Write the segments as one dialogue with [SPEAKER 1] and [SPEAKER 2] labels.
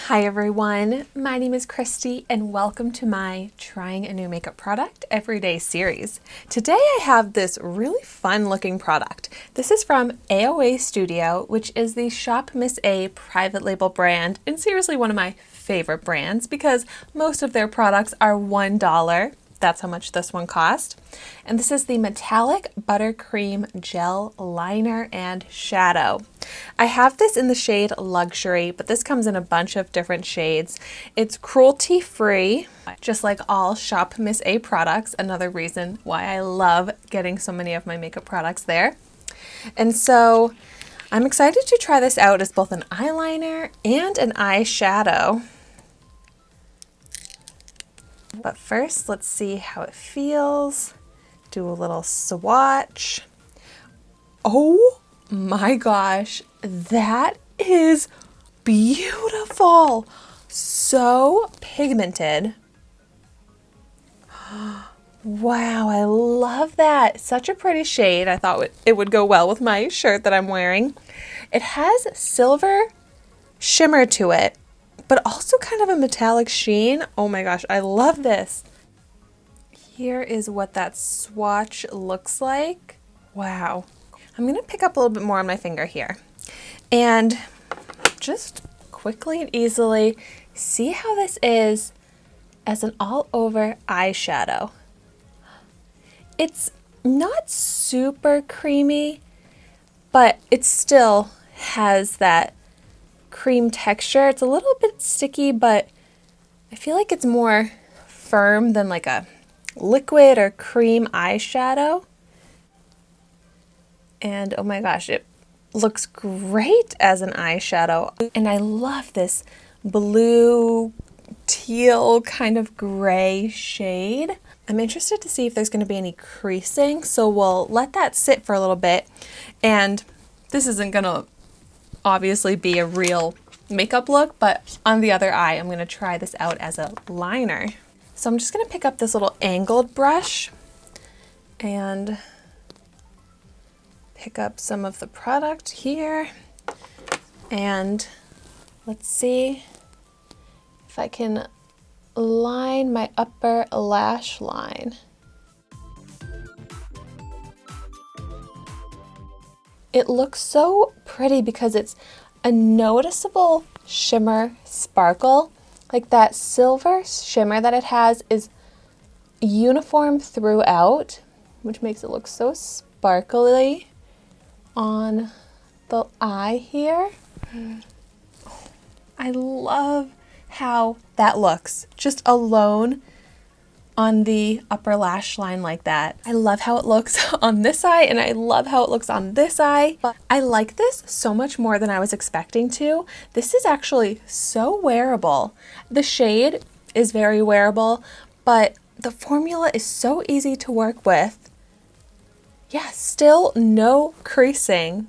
[SPEAKER 1] Hi everyone, my name is Christy and welcome to my Trying a New Makeup Product Everyday series. Today I have this really fun looking product. This is from AOA Studio, which is the ShopMissA private label brand, and seriously one of my favorite brands because most of their products are $1. That's how much this one cost. And this is the Metallic Buttercream Gel Liner and Shadow. I have this in the shade Luxury, but this comes in a bunch of different shades. It's cruelty-free, just like all ShopMissA products, another reason why I love getting so many of my makeup products there. And so I'm excited to try this out as both an eyeliner and an eyeshadow. But first, let's see how it feels. Do a little swatch. Oh my gosh, that is beautiful. So pigmented. Wow, I love that. Such a pretty shade. I thought it would go well with my shirt that I'm wearing. It has silver shimmer to it, but also kind of a metallic sheen. Oh my gosh, I love this. Here is what that swatch looks like. Wow. I'm gonna pick up a little bit more on my finger here and just quickly and easily see how this is as an all over eyeshadow. It's not super creamy, but it still has that cream texture. It's a little bit sticky, but I feel like it's more firm than like a liquid or cream eyeshadow. And oh my gosh, it looks great as an eyeshadow. And I love this blue teal kind of gray shade. I'm interested to see if there's going to be any creasing, so we'll let that sit for a little bit. And this isn't going to obviously be a real makeup look, but on the other eye, I'm going to try this out as a liner. So I'm just going to pick up this little angled brush and pick up some of the product here. And let's see if I can line my upper lash line. It looks so pretty because it's a noticeable shimmer sparkle. Like that silver shimmer that it has is uniform throughout, which makes it look so sparkly on the eye here. I love how that looks just alone on the upper lash line like that. I love how it looks on this eye and I love how it looks on this eye. But I like this so much more than I was expecting to. This is actually so wearable. The shade is very wearable, but the formula is so easy to work with. Yeah, still no creasing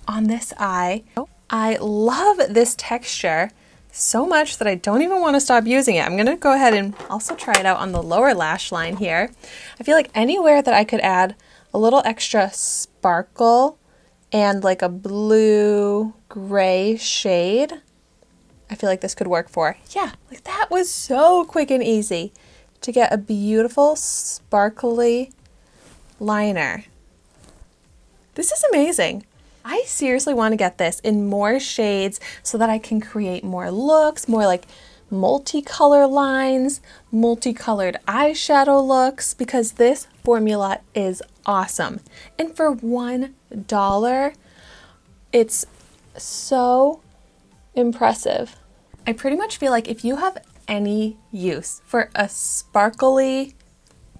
[SPEAKER 1] on this eye. I love this texture so much that I don't even want to stop using it. I'm going to go ahead and also try it out on the lower lash line here. I feel like anywhere that I could add a little extra sparkle and like a blue gray shade, I feel like this could work for. Yeah, like that was so quick and easy to get a beautiful sparkly liner. This is amazing. I seriously want to get this in more shades so that I can create more looks, more like multicolor lines, multicolored eyeshadow looks, because this formula is awesome. And for $1, it's so impressive. I pretty much feel like if you have any use for a sparkly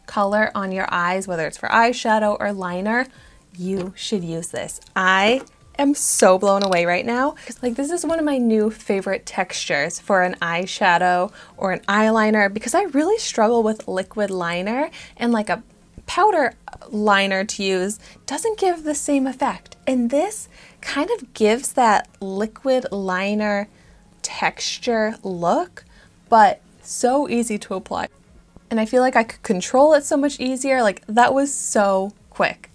[SPEAKER 1] color on your eyes, whether it's for eyeshadow or liner, you should use this. I am so blown away right now. Like, this is one of my new favorite textures for an eyeshadow or an eyeliner because I really struggle with liquid liner, and like a powder liner to use doesn't give the same effect. And this kind of gives that liquid liner texture look, but so easy to apply. And I feel like I could control it so much easier. Like, that was so quick.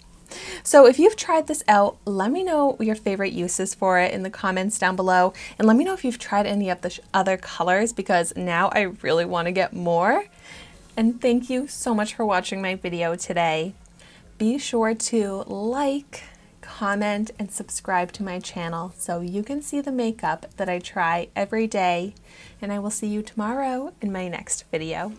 [SPEAKER 1] So if you've tried this out, let me know your favorite uses for it in the comments down below. And let me know if you've tried any of the other colors, because now I really want to get more. And thank you so much for watching my video today. Be sure to like, comment, and subscribe to my channel so you can see the makeup that I try every day. And I will see you tomorrow in my next video.